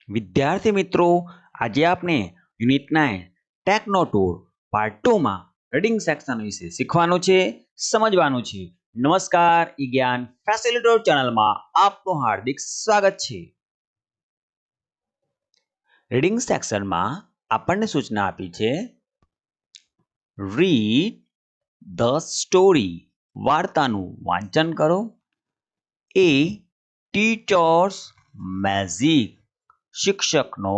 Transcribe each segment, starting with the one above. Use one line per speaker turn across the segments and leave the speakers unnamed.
વિદ્યાર્થી મિત્રો, આજે આપણે યુનિટ 9 ટેકનો ટૂર પાર્ટ 2 માં રીડિંગ સેક્શન વિશે શીખવાનું છે, સમજવાનું છે. નમસ્કાર, ઈ જ્ઞાન ફેસિલિટેટર ચેનલમાં આપનું હાર્દિક સ્વાગત છે. રીડિંગ સેક્શનમાં આપણને સૂચના આપી છે, રીડ ધ સ્ટોરી, વાર્તાનું વાંચન કરો. એ ટીચર્સ મેજિક, શિક્ષકનો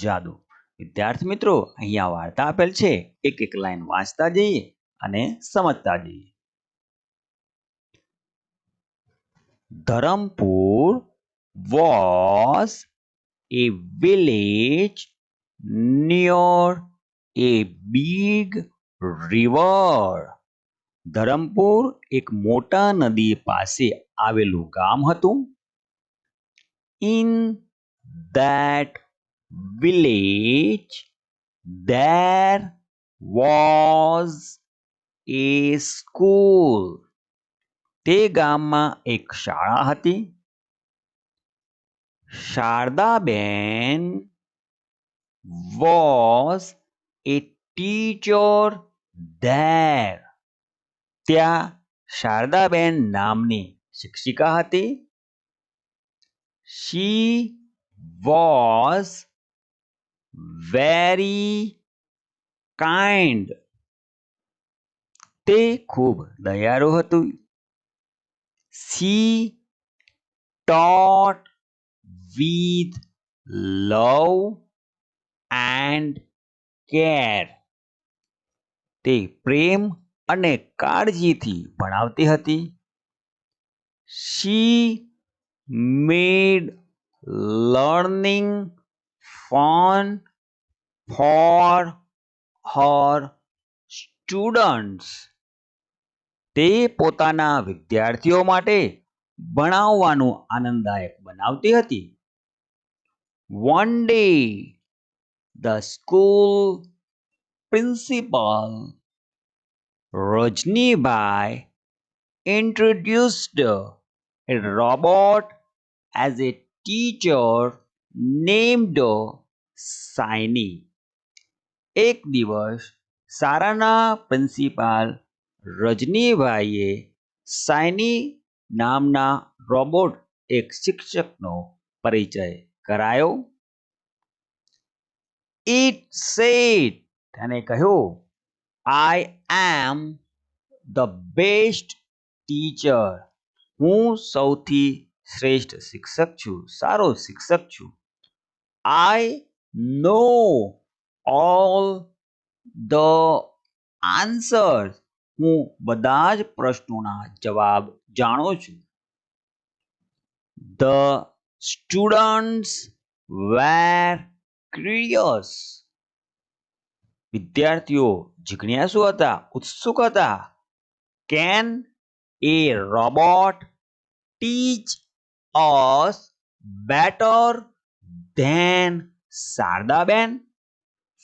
જાદુ. વિદ્યાર્થી મિત્રો, અહીંયા વાર્તા આપેલ છે, એક એક લાઈન વાંચતા જઈએ અને સમજતા જઈએ. Dharampur was a village near a big river. Dharampur એક મોટા નદી પાસે આવેલું ગામ હતું. In that village there was a school. તે ગામમાં એક શાળા હતી. Shardaben was a teacher there. ત્યાં શારદાબેન નામની શિક્ષિકા હતી. She was very kind. તે ખૂબ દયાળુ હતું. She taught with love and care. તે પ્રેમ અને કાળજીથી ભણાવતી હતી. She made learning fun for her students. તે પોતાના વિદ્યાર્થીઓ માટે ભણાવવાનું આનંદદાયક બનાવતી હતી. One day the school principal Rajnibai introduced a robot as a teacher named Shiny. એક દિવસ શાળાના પ્રિન્સિપાલ રજનીભાઈએ શાઇની નામના રોબોટ એક શિક્ષકનો પરિચય કરાયો. It said, તેને કહ્યું, I am the best teacher. હું સૌથી શ્રેષ્ઠ શિક્ષક છું, સારો શિક્ષક છું. I know all the answers. હું બધા જ પ્રશ્નોના જવાબ જાણું છું. The students were curious. વિદ્યાર્થીઓ જિજ્ઞાસુ હતા, ઉત્સુક હતા. Can a robot teach us better than Shardaben?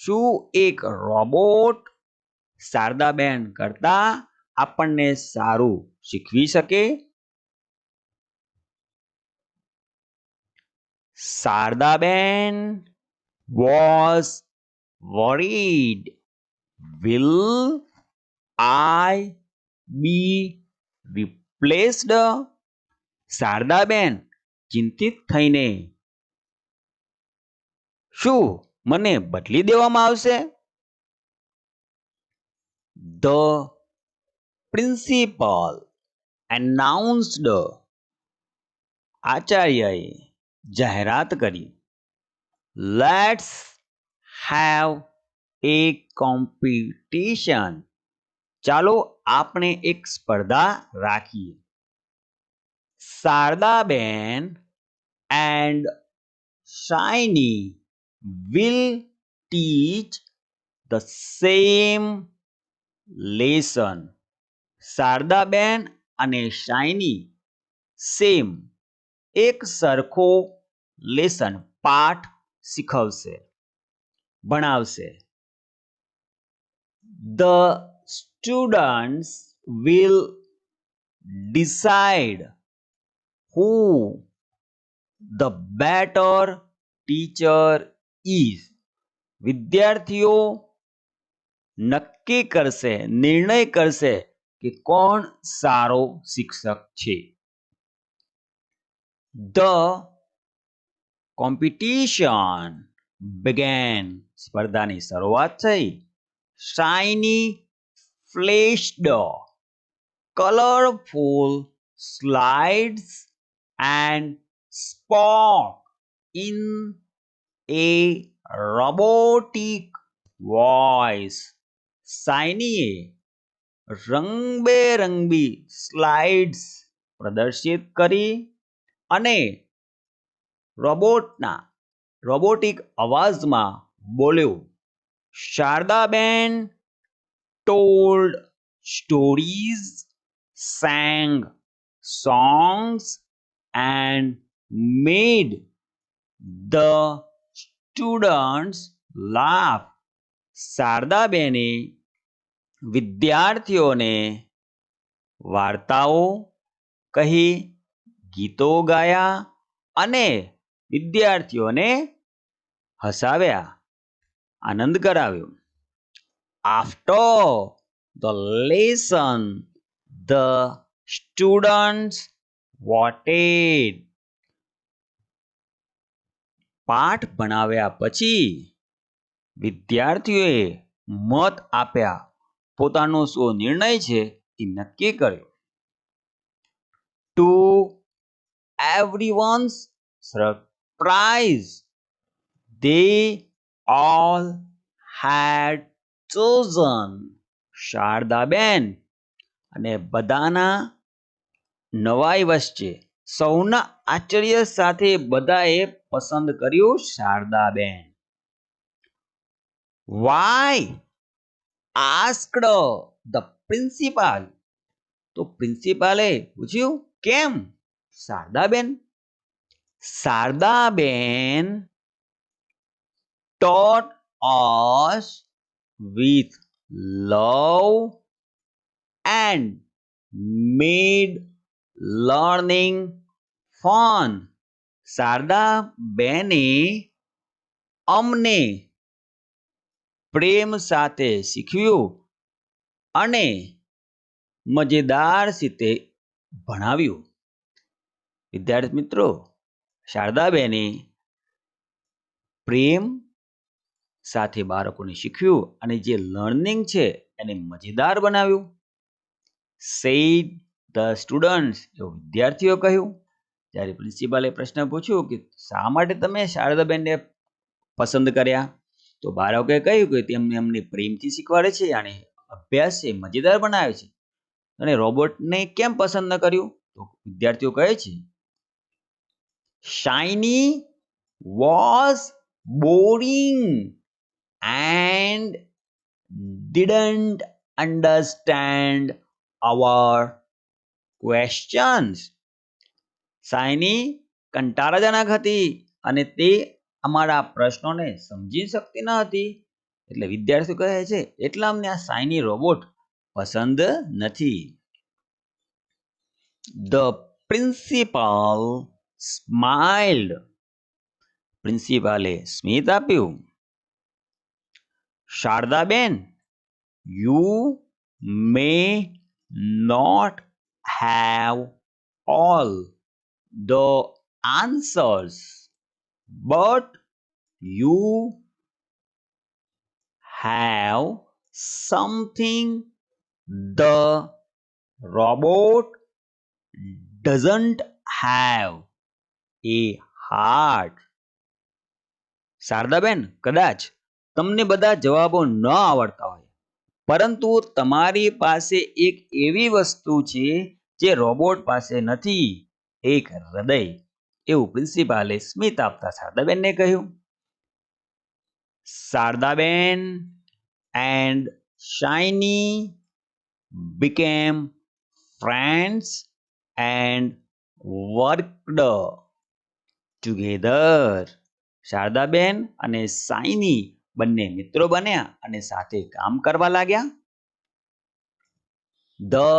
શું એક રોબોટ શારદાબેન કરતા આપણને સારું શીખવી શકે? Shardaben was worried. Will I be replaced? Shardaben ચિંતિત થઈને, શું મને બદલી દેવામાં આવશે? The principal announced. આચાર્યએ જાહેરાત કરી. Let's have a competition. ચાલો આપણે એક સ્પર્ધા રાખીએ. Shardaben and Shiny will teach the same lesson. Shardaben અને શાઇની સેમ એક સરખો લેસન પાઠ શીખવશે, ભણાવશે. The students will decide who the better teacher is. વિદ્યાર્થીઓ નક્કી કરશે, નિર્ણય કરશે કે કોણ સારો શિક્ષક છે. The competition began. સ્પર્ધાની શરૂઆત થઈ. Shiny flashed colorful slides and spoke in a robotic voice. સાઇનીએ રંગબેરંગી સ્લાઇડ્સ પ્રદર્શિત કરી અને રોબોટિક અવાજમાં બોલ્યું. Shardaben told stories, sang songs and made the students laugh. શારદાબેને વિદ્યાર્થીઓને વાર્તાઓ કહી, ગીતો ગાયા અને વિદ્યાર્થીઓને હસાવ્યા, આનંદ કરાવ્યો. After the lesson, the students voted. પાઠ ભણાવ્યા પછી વિદ્યાર્થીઓએ મત આપ્યા, પોતાનો શું નિર્ણય છે એ નક્કી કર્યો. To everyone's surprise, they all had chosen. Shardaben અને બધાના નવાઈ વચ્ચે, સૌના આશ્ચર્ય સાથે બધાએ પસંદ કર્યું Shardaben. Why? asked the principal. તો પ્રિન્સિપાલે પૂછ્યું, કેમ? Shardaben taught us with love and made learning fun. શારદાબેને અમને પ્રેમ સાથે શીખવ્યું અને મજેદાર રીતે ભણાવ્યું. વિદ્યાર્થી મિત્રો, શારદાબેને પ્રેમ સાથે બાળકોને શીખવ્યું અને જે લર્નિંગ છે એને મજેદાર બનાવ્યું. said the students. એવું વિદ્યાર્થીઓ કહ્યું. જ્યારે પ્રિન્સિપાલે પ્રશ્ન પૂછ્યો કે શા માટે તમે શારદાબેનને પસંદ કર્યા, તો બાળકોએ કહ્યું કે તેમને અમને પ્રેમથી શીખવાડે છે અને અભ્યાસ છે મજેદાર બનાવે છે. અને રોબોટને કેમ પસંદ ન કર્યું, તો વિદ્યાર્થીઓ કહે છે Shiny was boring and didn't understand our questions. Shiny કંટાળાજનક હતી અને તે અમારા પ્રશ્નોને સમજી શકતી ન હતી. એટલે વિદ્યાર્થીઓ કહે છે એટલા અમને આ શાઇની રોબોટ પસંદ નથી. The principal smiled. પ્રિન્સિપાલે સ્મિત આપ્યું. Shardaben, you may not have all the answers, but you have something the robot doesn't have, a heart. Shardaben, કદાચ તમને બધા જવાબો ન આવડતા હોય, પરંતુ તમારી પાસે એક એવી વસ્તુ છે જે રોબોટ પાસે નથી, એક હૃદય. એવું પ્રિન્સિપાલે સ્મિત આપતા શારદાબેનને કહ્યું. Shardaben and Shiny became friends and worked together. Shardaben અને શાઇની બંને મિત્રો બન્યા અને સાથે કામ કરવા લાગ્યા. The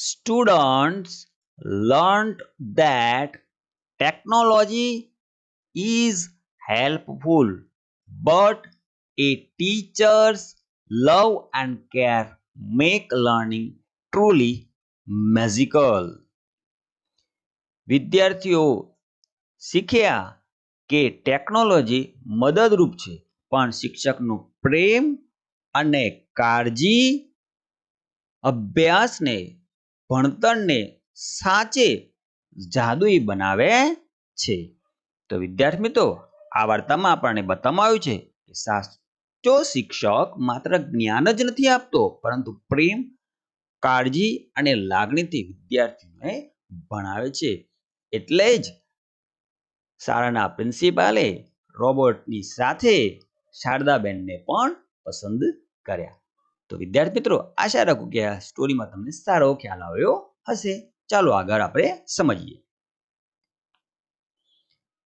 students learned that technology is helpful, but a teacher's love and care make learning truly magical. વિદ્યાર્થીઓ શીખ્યા કે ટેકનોલોજી મદદરૂપ છે, પણ શિક્ષકનું પ્રેમ અને કાળજી અભ્યાસને ભણતરને સાચે જાદુઈ બનાવે છે. તો વિદ્યાર્થી મિત્રો, આ વાર્તામાં આપણને બતાવવામાં આવ્યું છે કે સાચો શિક્ષક માત્ર જ્ઞાન જ નથી આપતો, પરંતુ પ્રેમ, કાળજી અને લાગણીથી વિદ્યાર્થીઓને ભણાવે છે. એટલે જ શાળાના પ્રિન્સિપાલે રોબોટની સાથે શારદાબેનને પણ પસંદ કર્યા. તો વિદ્યાર્થી મિત્રો, આશા રાખું કે આ સ્ટોરીમાં તમને સારો ખ્યાલ આવ્યો હશે. ચાલો આગળ આપણે સમજીએ.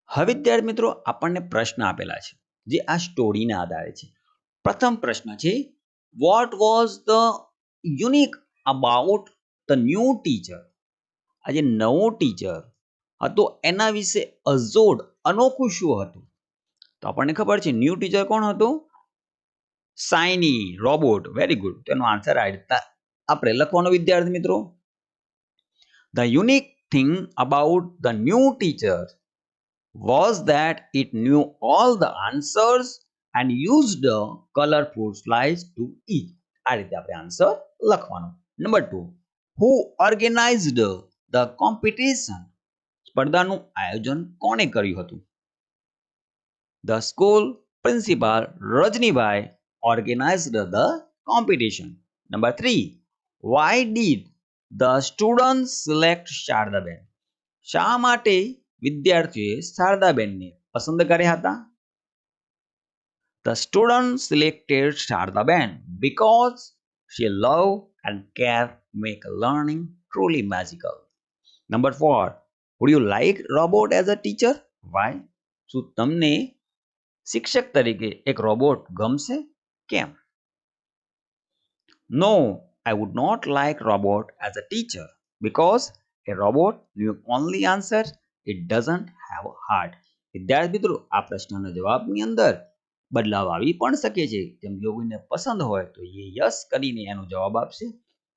હવે વિદ્યાર્થી મિત્રો, આપણને પ્રશ્ન આપેલા છે જે આ સ્ટોરીના આધારે છે. પ્રથમ પ્રશ્ન છે, what was the unique about the new teacher? આ જે નવો ટીચર હતો એના વિશે અજોડ અનોખું શું હતું? તો આપણને ખબર છે ન્યૂ ટીચર કોણ હતું? Shiny robot. Very good. તેનો આન્સર આ રીતે આપણે લખવાનો વિદ્યાર્થી મિત્રો. The unique thing about the new teacher was that it knew all the answers and used a colorful slides to each. આ રીતે આપણે આન્સર લખવાનો. Number 2, who organized the competition? સ્પર્ધાનું આયોજન કોણે કર્યું હતું? The school principal Rajnibai organized the competition. Number 3, why did the students select Shardaben? શા માટે વિદ્યાર્થીઓએ શારદાબેનને પસંદ કર્યા હતા? The students selected Shardaben because she love and care make learning truly magical. Number 4, would you like robot as a teacher? Why? શું તમને શિક્ષક તરીકે એક રોબોટ ગમશે? કેમ? No, I would not like robot as a teacher because a robot knew only answers. It doesn't have a heart. વિદ્યાર્થી મિત્રો, આ પ્રશ્નના જવાબની અંદર બદલાવ આવી પણ શકે છે. જેમ જો કોઈને પસંદ હોય તો એ યસ કરીને એનો જવાબ આપશે.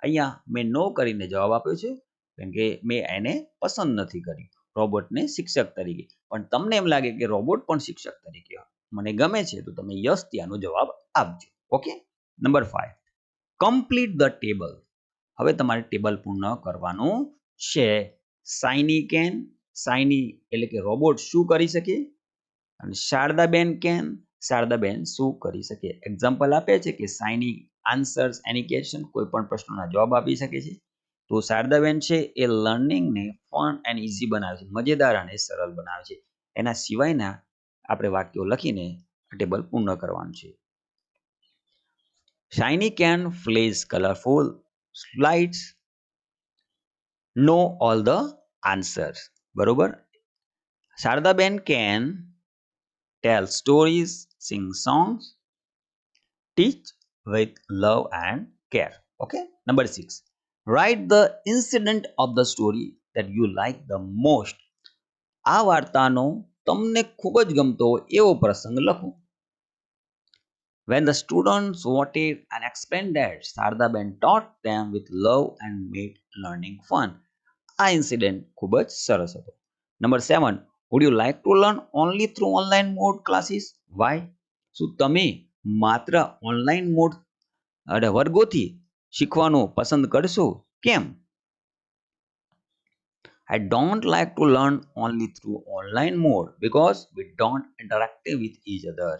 અહીંયા મેં નો કરીને જવાબ આપ્યો છે કેમ કે મેં એને પસંદ નથી કર્યું રોબોટને શિક્ષક તરીકે. પણ તમને એમ લાગે કે રોબોટ પણ શિક્ષક તરીકે મને ગમે છે તો તમે યસ ત્યાંનો જવાબ આપજો. Okay. Number 5, complete the table. હવે તમારે ટેબલ પૂર્ણ કરવાનું છે. શાઇની એટલે કે રોબોટ શું કરી શકે? અને શારદાબેન શારદાબેન શું કરી શકે? એક્ઝામ્પલ આપે છે કે શાઇની આન્સર્સ એની ક્વેશ્ચન, કોઈ પણ પ્રશ્નોના જવાબ આપી શકે છે. તો શારદાબેન છે એ લર્નિંગને ફન એન્ડ ઇઝી બનાવે છે, મજેદાર અને સરળ બનાવે છે. એના સિવાયના આપણે વાક્યો લખીને ટેબલ પૂર્ણ કરવાનું છે. Shiny can flash colorful slides, know all the answers. બરોબર. Shardaben can tell stories, sing songs, teach with love and care. Okay. Number 6, write the incident of the story that you like the most. આ વાર્તાનો તમને ખૂબ જ ગમતો એવો પ્રસંગ લખો. When the students voted and explained that, Shardaben taught them with love and made learning fun. આ incident ખૂબ જ સરસ હતો. Number 7, would you like to learn only through online mode classes? Why? શું તમે માત્ર ઓનલાઈન મોડ વર્ગોથી શીખવાનું પસંદ કરશો? કેમ? I don't like to learn only through online mode because we don't interact with each other.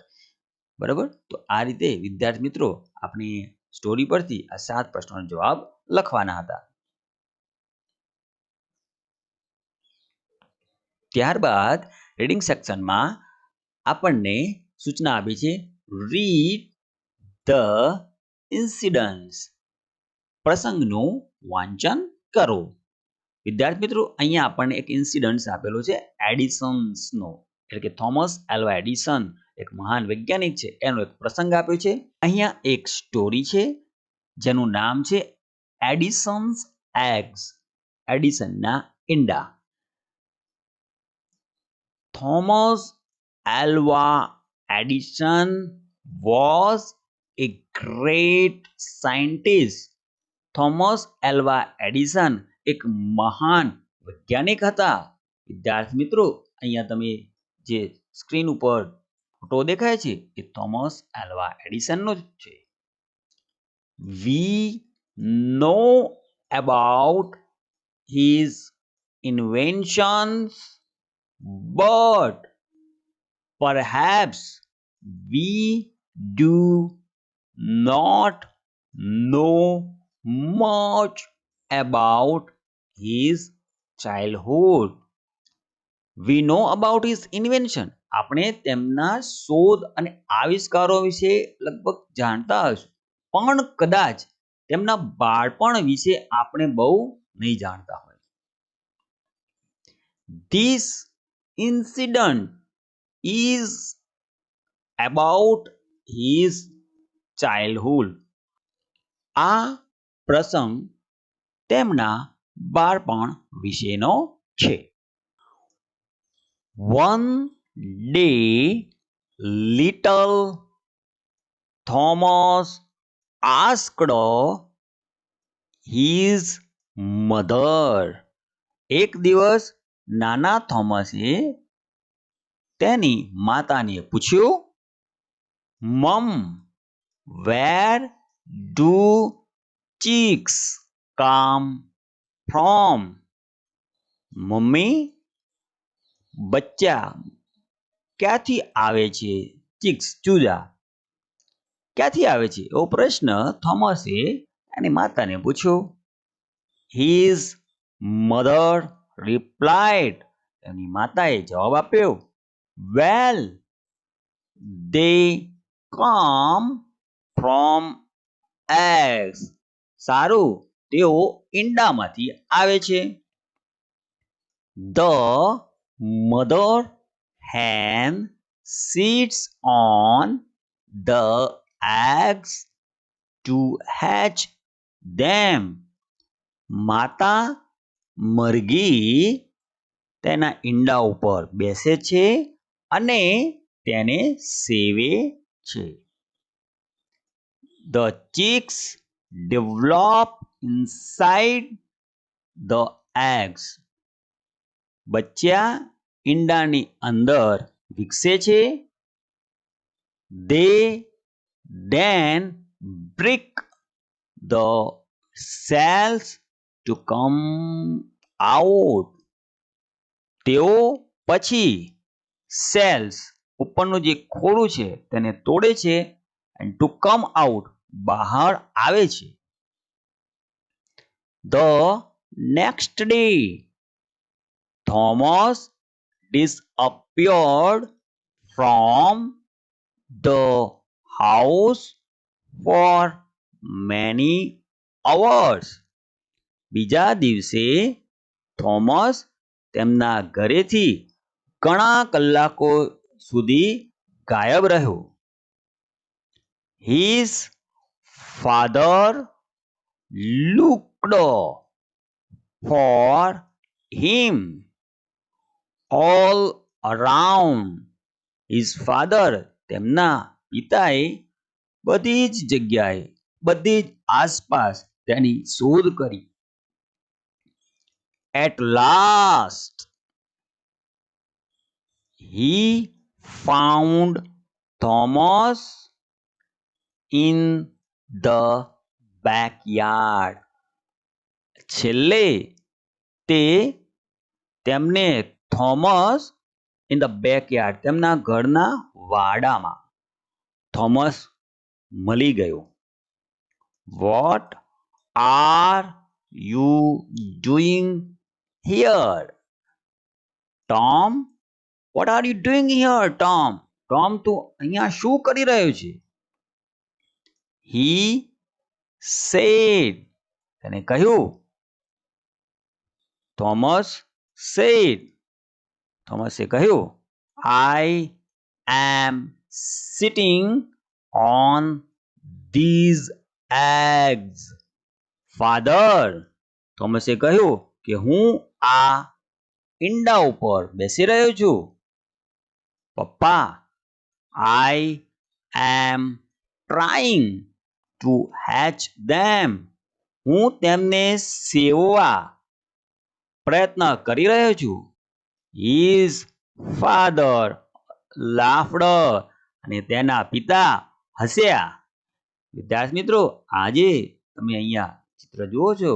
બરાબર. તો આ રીતે વિદ્યાર્થી મિત્રો આપણી સ્ટોરી પરથી આ 7 પ્રશ્નોનો જવાબ લખવાના હતા. ત્યારબાદ રીડિંગ સેક્શનમાં આપણને સૂચના આપી છે, રીડ ધ ઇન્સિડન્ટ્સ. પ્રસંગનું વાંચન કરો. વિદ્યાર્થી મિત્રો, અહીંયા આપણને એક ઇન્સિડન્ટ્સ આપેલો છે એડિસન્સનો, એટલે કે થોમસ એલ્વા એડિસન એક મહાન વૈજ્ઞાનિક છે, એનો એક પ્રસંગ આપ્યો છે. અહીંયા એક સ્ટોરી છે જેનું નામ છે એડિસન્સ એગ્સ, એડિસનના ઈંડા. Thomas Alva Edison was a great scientist. Thomas Alva Edison એક મહાન વૈજ્ઞાનિક હતા. વિદ્યાર્થી મિત્રો, અહીંયા તમે જે સ્ક્રીન ઉપર ફોટો દેખાય છે એ થોમસ એલ્વા એડિસનનો જ છે. We know about his inventions, but perhaps we do not know much about his childhood. We know about his invention. આપણે તેમના શોધ અને આવિષ્કારો વિશે લગભગ જાણતા હશું, પણ કદાચ તેમના બાળપણ વિશે આપણે બહુ નહીં જાણતા હોય. This incident is about his childhood. આ પ્રસંગ તેમના બાળપણ વિશેનો છે. One day, little Thomas asked his mother. એક દિવસ નાના થોમસે તેની માતાને પૂછ્યું, મમ, where do chicks come from? Mummy, બચ્ચા ક્યાંથી આવે છે? ચિક્સ, ચૂજા ક્યાંથી આવે છે? એવો પ્રશ્ન થોમસે એની માતાને પૂછ્યો. His mother replied. એની માતાએ જવાબ આપ્યો, well, they come from eggs. સારું, તેઓ ઈંડામાંથી આવે છે. The mother hen sits on the eggs to hatch them. માતા મરઘી તેના ઈંડા ઉપર બેસે છે અને તેને સેવે છે. The chicks develop inside the eggs. બચ્ચા ઈંડાની અંદર વિકસે છે. They then break the cells to come out. તેઓ પછી સેલ્સ ઉપરનું જે ખોળું છે તેને તોડે છે and to come out બહાર આવે છે. The next day, Thomas disappeared from the house for many hours. બીજા દિવસે થોમસ તેમના ઘરેથી ઘણા કલાકો સુધી ગાયબ રહ્યો. His father looked for him all around. His father, તેમના પિતાએ બધી જ જગ્યાએ, બધી જ આસપાસ તેની શોધ કરી. At last, he found Thomas in the backyard. છેલ્લે તે તેમને થોમસ in the backyard, તેમના ઘરના વાડામાં થોમસ મળી ગયો. What are you doing here, Tom? What are you doing here, Tom? Tom, તું અહીંયા શું કરી રહ્યો છે? He said. તેને કહ્યું. Thomas said. થોમસે કહ્યું, I am sitting on these eggs, father. થોમસે કહ્યું કે હું આ ઈંડા ઉપર બેસી રહ્યો છું. પપ્પા, I am trying to hatch them. હું તેમને સેવવા પ્રયત્ન કરી રહ્યો છું. His father laughed. અને તેના પિતા હસ્યા. વિદ્યાર્થી મિત્રો, આજે તમે અહીંયા ચિત્ર જુઓ છો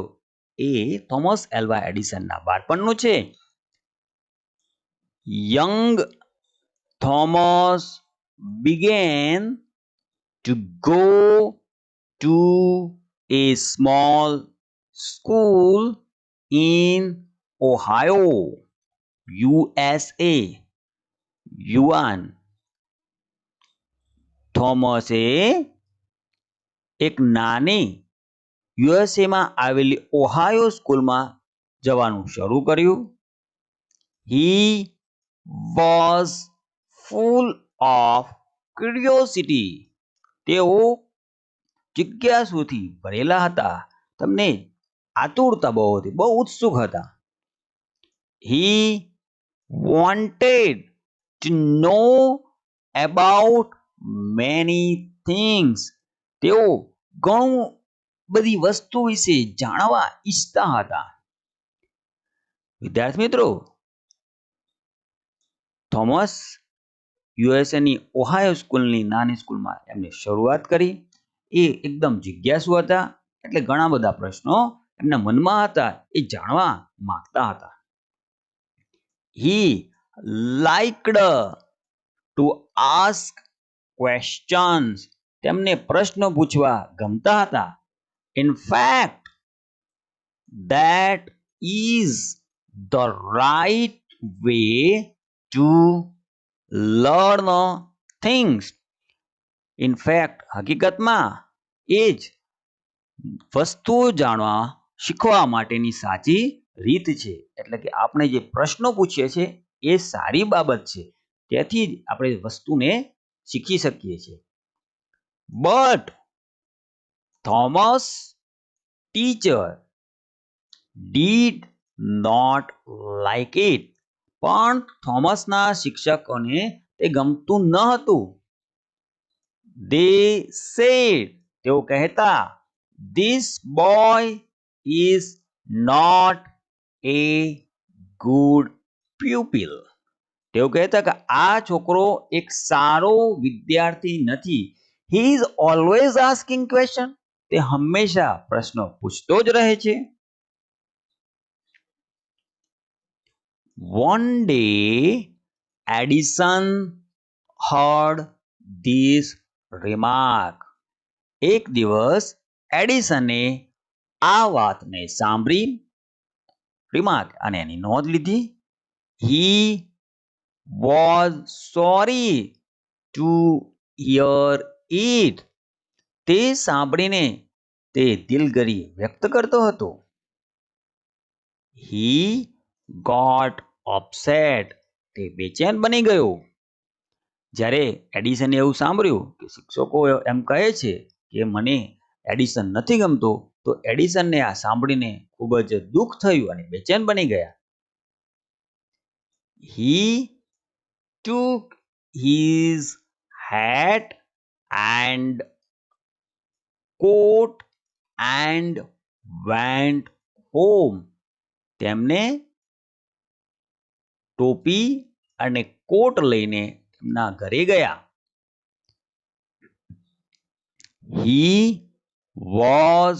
એ થોમસ એલ્વા એડિસનના બાળપણનું છે. Young Thomas began to go to a small school in Ohio, USA. યુવાન થોમસે એક નાની યુએસએમાં આવેલી ઓહાયો સ્કૂલમાં જવાનું શરૂ કર્યું. He was full of curiosity. તેઓ જિજ્ઞાસુથી ભરેલા હતા. તમને આતુરતા બહુ હતી, બહુ ઉત્સુક હતા. He wanted to know about many things. તેઓ ઘણું બધી વસ્તુ વિશે જાણવા ઈચ્છતા હતા. વિદ્યાર્થી મિત્રો, થોમસ યુએસએની ઓહાયો સ્કૂલની નાની સ્કૂલમાં એમને શરૂઆત કરી. એ એકદમ જિજ્ઞાસુ હતા, એટલે ઘણા બધા પ્રશ્નો એમના મનમાં હતા, એ જાણવા માંગતા હતા. He liked to ask questions. તેમને પ્રશ્નો પૂછવા ગમતા હતા. In fact, that is the right way to learn things. In fact, હકીકતમાં એ જ વસ્તુઓ જાણવા શીખવા માટેની સાચી રીત છે. એટલે કે આપણે જે પ્રશ્નો પૂછીએ છીએ એ સારી બાબત છે. તેથી જ આપણે વસ્તુને શીખી શકીએ છીએ. But Thomas teacher did not like it. પણ થોમસના શિક્ષકોને તે ગમતું ન હતું. They said, તેઓ કહેતા, this boy is not a good pupil. તેઓ કહેતા કે આ છોકરો એક સારો વિદ્યાર્થી નથી. He is always asking question. તે હંમેશા પ્રશ્નો પૂછતો જ રહે છે. One day, Edison heard this remark. એક દિવસ એડિસને આ વાતને સાંભળી, રિમાર્ક અને એની નોંધ લીધી. He was sorry to hear it. તે સાંભળીને તે દિલગરી વ્યક્ત કરતો હતો. He got upset. તે બેચેન બની ગયો. જ્યારે એડિસને એવું સાંભળ્યું કે શિક્ષકો એમ કહે છે કે મને એડિસન નથી ગમતો, તો એડિસનને આ સાંભળીને ખૂબ જ દુઃખ થયું અને બેચેન બની ગયા. He took his hat and coat and went home. તેમને ટોપી અને કોટ લઈને તેમના ઘરે ગયા. He was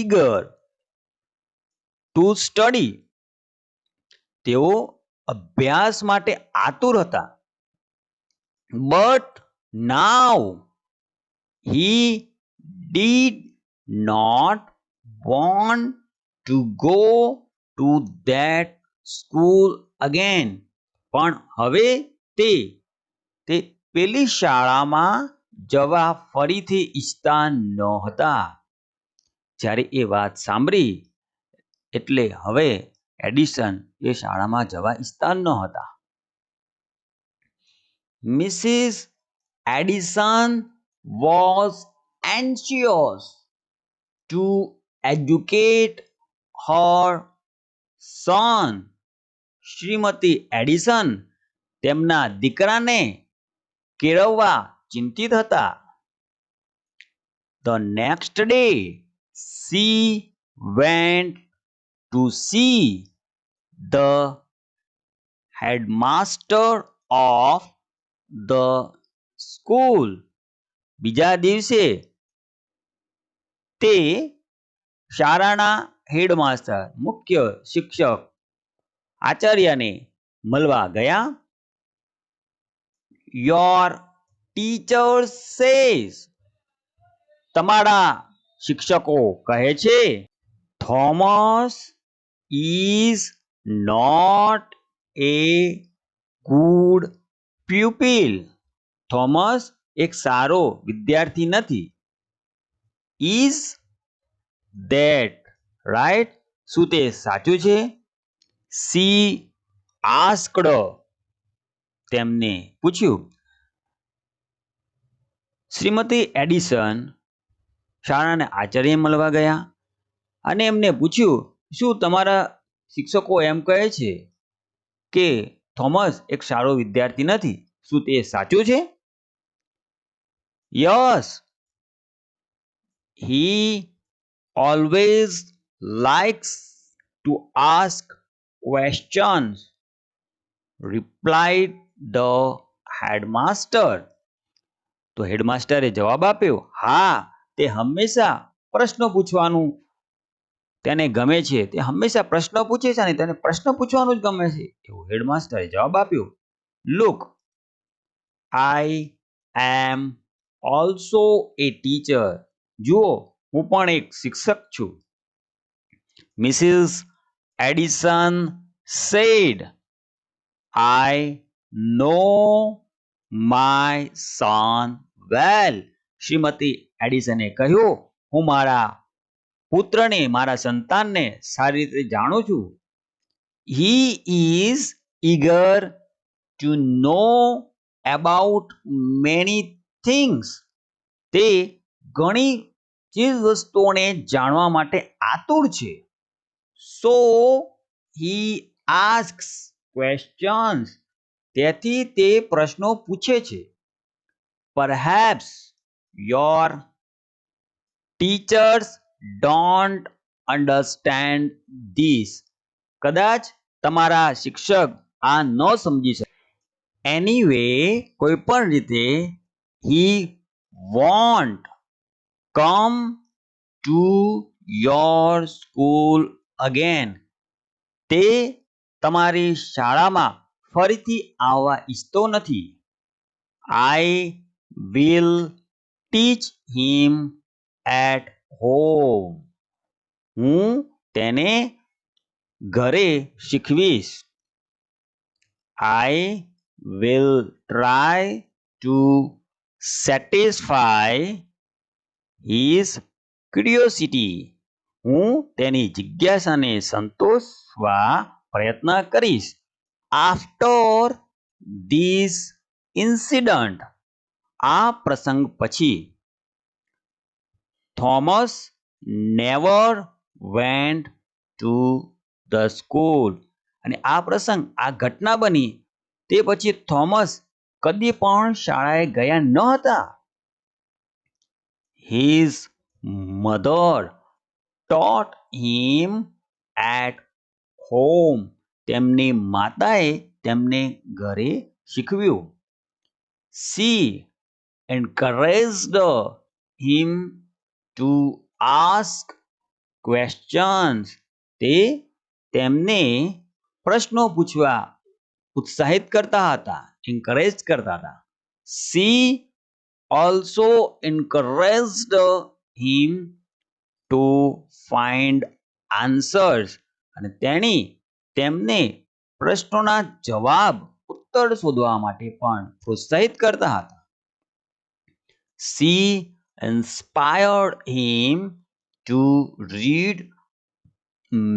eager to study. તેઓ અભ્યાસ માટે આતુર હતા. But now he did not want to go to that school again. પણ હવે તે પેલી શાળામાં જવા ફરીથી ઈચ્છતા નહોતા. જ્યારે એ વાત સાંભળી એટલે હવે એડિસન એ શાળામાં જવા ઈચ્છતા નહોતા. Mrs. Edison was anxious to educate her son. Shrimati Edison તેમના દીકરાને કેળવવા ચિંતિત હતા. The next day, she went to see the headmaster of the school. બીજા દિવસે તે શાળાના હેડમાસ્ટર મુખ્ય શિક્ષક આચાર્યને મળવા ગયા. Your teacher says, તમારા શિક્ષકો કહે છે, Thomas is not a good pupil. Thomas એક સારો વિદ્યાર્થી નથી. Is that right? શું તે સાચું છે? She asked. તેમને પૂછ્યું. શ્રીમતી એડિસન શાળાના આચાર્ય મળવા ગયા અને એમને પૂછ્યું, શું તમારા શિક્ષકો એમ કહે છે કે થોમસ એક સારો વિદ્યાર્થી નથી? શું તે સાચું છે? Yes, he always likes to ask questions, replied the headmaster. તો હેડમાસ્ટરે જવાબ આપ્યો, હા, તે હંમેશા પ્રશ્નો પૂછવાનું તેને ગમે છે. તે હંમેશા પ્રશ્નો પૂછે છે અને તેને પ્રશ્ન પૂછવાનું જ ગમે છે. એવું હેડમાસ્ટરે જવાબ આપ્યો. Look, I am also a teacher. જુઓ, હું પણ એક શિક્ષક છું. Mrs. Edison said, I know my son well. Shrimati એડિસને કહ્યું, હું મારા પુત્રને, મારા સંતાનને સારી રીતે જાણું છું. He is eager to know about many things. તે ઘણી ચીજ વસ્તુઓને જાણવા માટે આતુર છે. So he asks questions. તેથી તે પ્રશ્નો પૂછે છે. Perhaps your teachers don't understand this. કદાચ તમારા શિક્ષક આ ન સમજી શકે. Anyway, કોઈ પણ રીતે he won't come to your school again. તે તમારી શાળામાં ફરીથી આવવા ઈચ્છતો નથી. I will teach him at home. હું તેને ઘરે શીખવીશ. I will try to satisfy his curiosity. હું તેની જિજ્ઞાસાને સંતોષવા પ્રયત્ન કરીશ. After this incident, આ પ્રસંગ પછી, Thomas never went to the school. અને આ પ્રસંગ, આ ઘટના બની તે પછી થોમસ કદી પણ શાળાએ ગયા ન હતા. His mother taught him at home. તેમની માતાએ તેમને ઘરે શીખવ્યું. She encouraged him to ask questions. તે તેમને પ્રશ્નો પૂછવા ઉત્સાહિત કરતા હતા, encourage કરતા હતા. She also encouraged him to find answers. અને તેણી તેમને પ્રશ્નોના જવાબ, ઉત્તર શોધવા માટે પણ પ્રોત્સાહિત કરતા હતા. She inspired him to read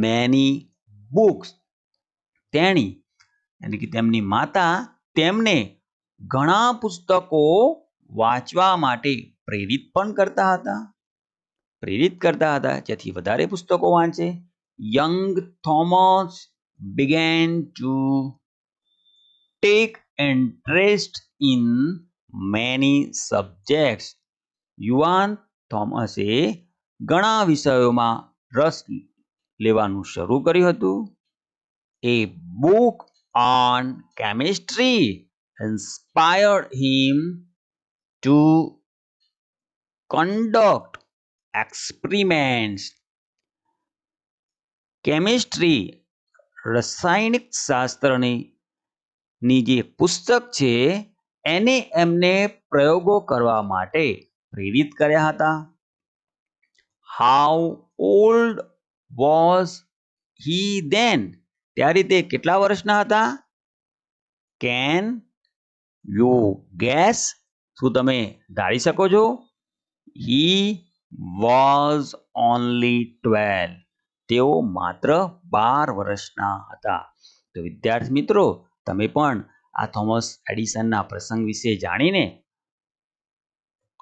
many books. તેણી એટલે કે તેમની માતા તેમને ઘણા પુસ્તકો વાંચવા માટે પ્રેરિત પણ કરતા હતા. જેથી વધારે પુસ્તકો વાંચે. Young Thomas began to take interest in many subjects. યુવાન થોમસે ઘણા વિષયોમાં રસ લેવાનું શરૂ કર્યું હતું. A book on chemistry inspired him to conduct experiments. Chemistry રાસાયણિક શાસ્ત્રની જે પુસ્તક છે એને એમને પ્રયોગો કરવા માટે પ્રેરિત કર્યા હતા. How old was he then? ત્યારે તે કેટલા વર્ષના હતા? Can you guess? શું તમે ધારી શકો છો? He was only 12. તેઓ માત્ર 12 વર્ષના હતા. તો વિદ્યાર્થી મિત્રો, તમે પણ આ થોમસ એડિસનના પ્રસંગ વિશે જાણીને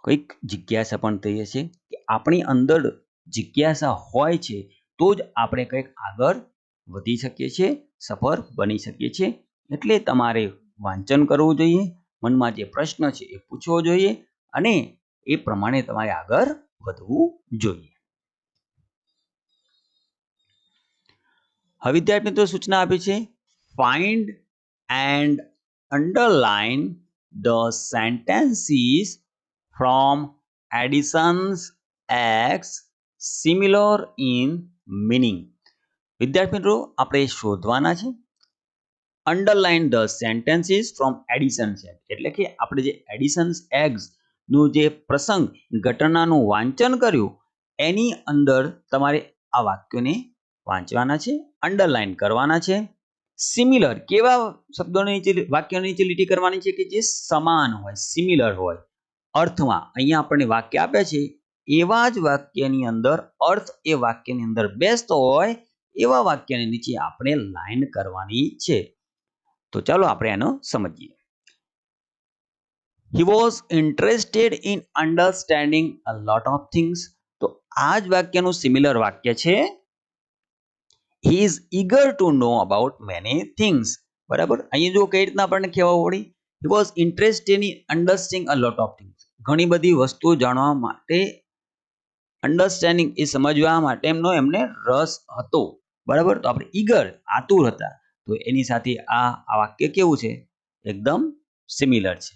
કોઈક જિજ્ઞાસા પણ થઈ હશે કે આપણી અંદર જિજ્ઞાસા હોય છે તો જ આપણે કંઈક આગળ વધી શકીએ છીએ, સફળ બની શકીએ છીએ. એટલે તમારે વાંચન કરવું જોઈએ, મનમાં જે પ્રશ્ન છે એ પૂછવો જોઈએ અને એ પ્રમાણે તમારે આગળ વધવું જોઈએ. હવે વિદ્યાર્થી મિત્રો સૂચના આપી છે, find and underline the sentences from additions X similar in meaning. વિદ્યાર્થી મિત્રો આપણે શોધવાના છે underline the sentences from additions X, એટલે કે આપણે જે એડિશન્સ એક્સ નું જે પ્રસંગ ઘટનાનું વાંચન કર્યું એની અંદર તમારે આ વાક્યોને વાંચવાના છે, અંડરલાઇન કરવાના છે. સિમિલર કેવા શબ્દોની વાક્યોની નીચે લીટી કરવાની છે કે જે સમાન હોય, સિમિલર હોય અર્થમાં. અહીંયા આપણને વાક્ય આપ્યા છે એવા જ વાક્યની અંદર અર્થ એ વાક્યની અંદર બેસતો હોય એવા વાક્યની નીચે આપણે લાઈન કરવાની છે. તો ચાલો આપણે આનો સમજીએ. He was interested in understanding a lot of things. તો આ જ વાક્યનું સિમિલર વાક્ય છે He is eager to know about many things. બરાબર, અહીંયા જો કઈ રીતના આપણને કહેવા પડી, He was interested in understanding a lot of things. ઘણી બધી વસ્તુઓ જાણવા માટે, અન્ડરસ્ટેન્ડિંગ એ સમજવા માટે એમને રસ હતો. બરાબર, તો આપણે ઈગર આતુર હતા, તો એની સાથે આ વાક્ય કેવું છે? એકદમ સિમિલર છે.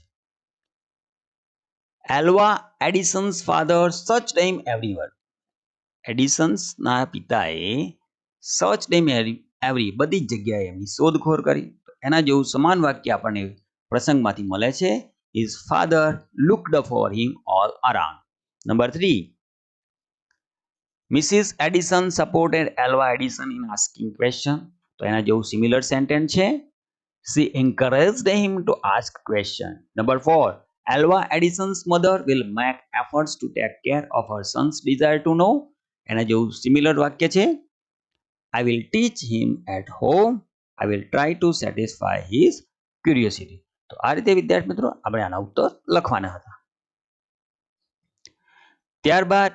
એલ્વા એડિસન્સ ફાધર સર્ચ્ડ હિમ એવરીવેર. એડિસન્સના પિતાએ સર્ચ્ડ હિમ એવરી, બધી જ જગ્યાએ એમની શોધખોળ કરી. એના જેવું સમાન વાક્ય આપણને પ્રસંગમાંથી મળે છે. His father looked for him all around. Number 3. Mrs. Edison supported Alva Edison in asking question. તો એના જેવું સિમિલર સેન્ટેન્સ છે. She encouraged him to ask question. Number 4. Alva Edison's mother will make efforts to take care of her son's desire to know. એના જેવું similar વાક્ય છે. I will teach him at home. I will try to satisfy his curiosity. તો આ રીતે વિદ્યાર્થી મિત્રો આપણે આના ઉત્તર લખવાના હતા. ત્યારબાદ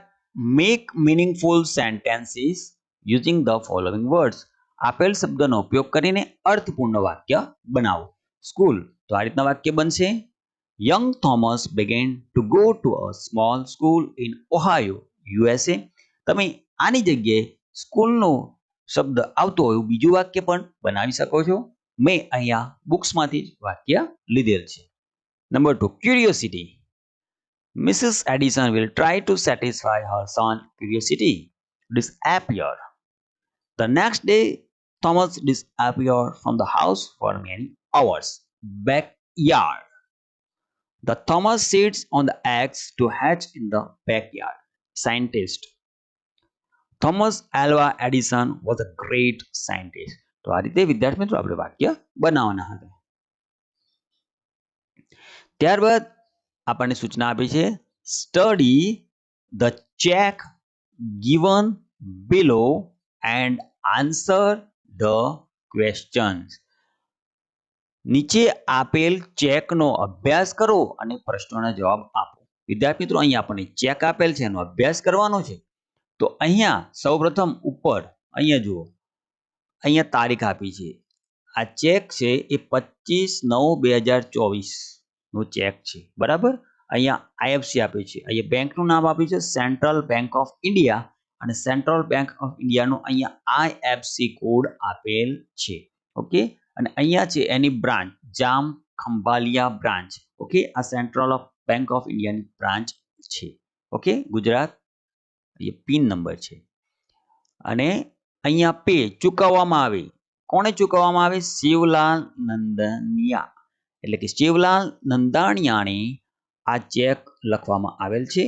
make meaningful sentences using the following words. આપેલ શબ્દનો ઉપયોગ કરીને અર્થપૂર્ણ વાક્ય બનાવો. સ્કૂલ, તો આ રીતના વાક્ય બનશે. Young Thomas began to go to a small school in Ohio, USA. તમે આની જગ્યાએ સ્કૂલનો શબ્દ આવતો હોય એવું બીજું વાક્ય પણ બનાવી શકો છો. મેં અહીંયા બુક્સમાંથી જ વાક્ય લીધેલ છે. Number 2, curiosity. Mrs. Edison will try to satisfy her son's curiosity. Disappear. The next day, Thomas disappeared from the house for many hours. Backyard. The Thomas sits on the eggs to hatch in the backyard. Scientist. Thomas Alva Edison was a great scientist. તો આ રીતે વિદ્યાર્થી મિત્રો આપણે વાક્ય બનાવવાના હતા. ત્યારબાદ આપણને સૂચના આપી છે, study the check given below and answer the questions. નીચે આપેલ ચેકનો અભ્યાસ કરો અને પ્રશ્નોના જવાબ આપો. વિદ્યાર્થી મિત્રો અહીંયા આપણને ચેક આપેલ છે એનો અભ્યાસ કરવાનો છે. તો અહીંયા સૌપ્રથમ ઉપર અહીંયા જુઓ, અહીંયા તારીખ આપી છે આ ચેક છે એ 25/9/2024 નો ચેક છે, બરાબર. અહીંયા આઈએફસી આપી છે, અહીંયા બેંકનું નામ આપ્યું છે સેન્ટ્રલ બેંક ઓફ ઇન્ડિયા અને સેન્ટ્રલ બેંક ઓફ ઇન્ડિયાનો અહીંયા આઈએફસી કોડ આપેલ છે. ઓકે, અને અહીંયા છે એની બ્રાન્ચ જામ ખંભાલિયા બ્રાન્ચ. ઓકે, આ સેન્ટ્રલ ઓફ બેંક ઓફ ઇન્ડિયાની બ્રાન્ચ છે. ઓકે, ગુજરાત. એ પિન નંબર છે. અને અહીંયા પે ચૂકવવામાં આવે, કોને ચૂકવવામાં આવે? શિવલાલ નંદાણીયા, એટલે કે શિવલાલ નંદાણીયાને આ ચેક લખવામાં આવેલ છે.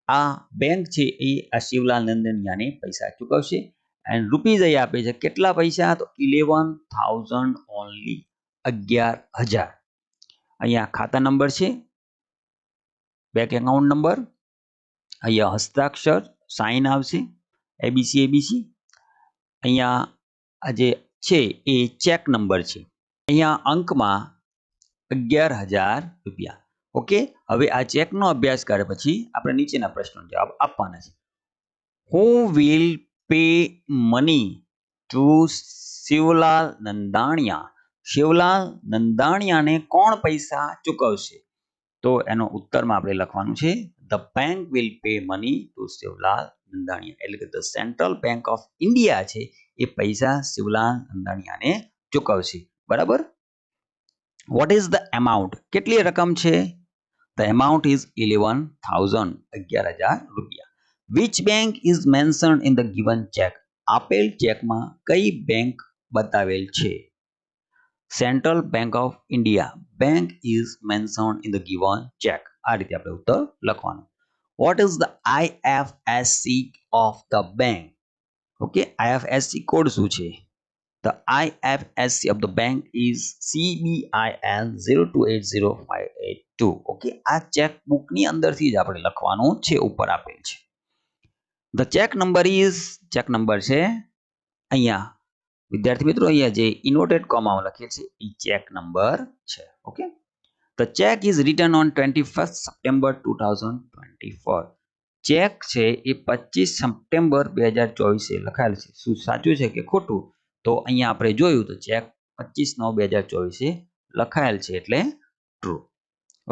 આ બેંક છે એ આ શિવલાલ નંદાણીયાને પૈસા ચૂકવશે. એન્ડ રૂપીઝ અહીં આપે છે કેટલા પૈસા? તો 11,000 ઓનલી, 11,000. અહીંયા ખાતા નંબર છે, બેંક એકાઉન્ટ નંબર, અહીંયા હસ્તાક્ષર સાઇન આવશે, એબીસી એબીસી. અહીંયા આ જે છે એ ચેક નંબર છે, અહીંયા અંકમાં 11,000 રૂપિયા. ઓકે, હવે આ ચેકનો અભ્યાસ કર્યા પછી આપણે નીચેના પ્રશ્નનો જવાબ આપવાના છે. Who will pay money to Shivlal Nandaniya? Shivlal નંદાણીયાને કોણ પૈસા ચૂકવશે? તો એનો ઉત્તરમાં આપણે લખવાનું છે the bank will pay money to Shivlal Nandaniya, એટલે કે the central bank of India છે એ પૈસા શિવલાલ નંદાણીયાને ચૂકવશે, બરાબર. What is the amount? કેટલી રકમ છે? ધ એમાઉન્ટ ઇઝ 11,000, 11,000 રૂપિયા. Which bank is mentioned in the given cheque? આપેલ ચેકમાં કઈ બેંક બતાવેલ છે? Central bank of India bank is mentioned in the given check. આ રીતે આપણે ઉત્તર લખવાનું. Vote is the IFSC of the bank? Okay, IFSC code શું છે? The IFSC of the bank is CBIL 0280582. Okay, આ ચેક બુકની અંદરથી જ આપણે લખવાનું છે, ઉપર આપેલ છે. The check number is, check number છે અહીંયા વિદ્યાર્થી મિત્રો, અહીંયા જે ઇન્વર્ટેડ કોમામાં લખેલ છે એ ચેક નંબર છે. Okay, the check is return on 21 September 2024. Check છે એ 25 સપ્ટેમ્બર 2024 લખાયેલ છે. શું સાચું છે કે ખોટું? તો અહીંયા આપણે જોયું તો ચેક 25/9/2024 લખાયેલ છે, એટલે ટ્રુ.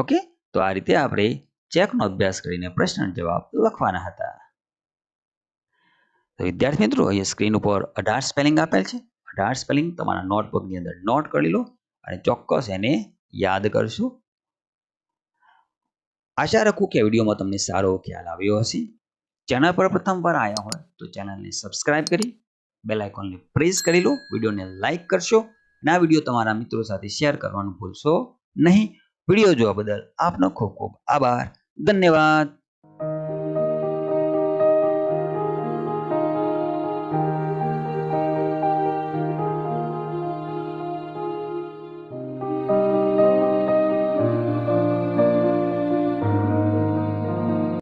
ઓકે, તો આ રીતે આપણે ચેકનો અભ્યાસ કરીને પ્રશ્નનો જવાબ લખવાના હતા. તો વિદ્યાર્થી મિત્રો, અહીંયા સ્ક્રીન ઉપર 18 સ્પેલિંગ આપેલ છે. 18 સ્પેલિંગ તમારા નોટબુકની અંદર નોટ કરી લો અને ચોક્કસ એને યાદ કરશો. આશા રાખું કે વિડીયોમાં તમને સારો ખ્યાલ આવ્યો હશે. ચેનલ પર પ્રથમવાર આવ્યા હોય તો ચેનલને સબસ્ક્રાઇબ કરી બેલ આઇકોનને પ્રેસ કરી લો, વિડીયોને લાઈક કરશો અને આ વિડીયો તમારા મિત્રો સાથે શેર કરવાનું ભૂલશો નહીં. વિડીયો જોવા બદલ આપનો ખૂબ ખૂબ આભાર. ધન્યવાદ.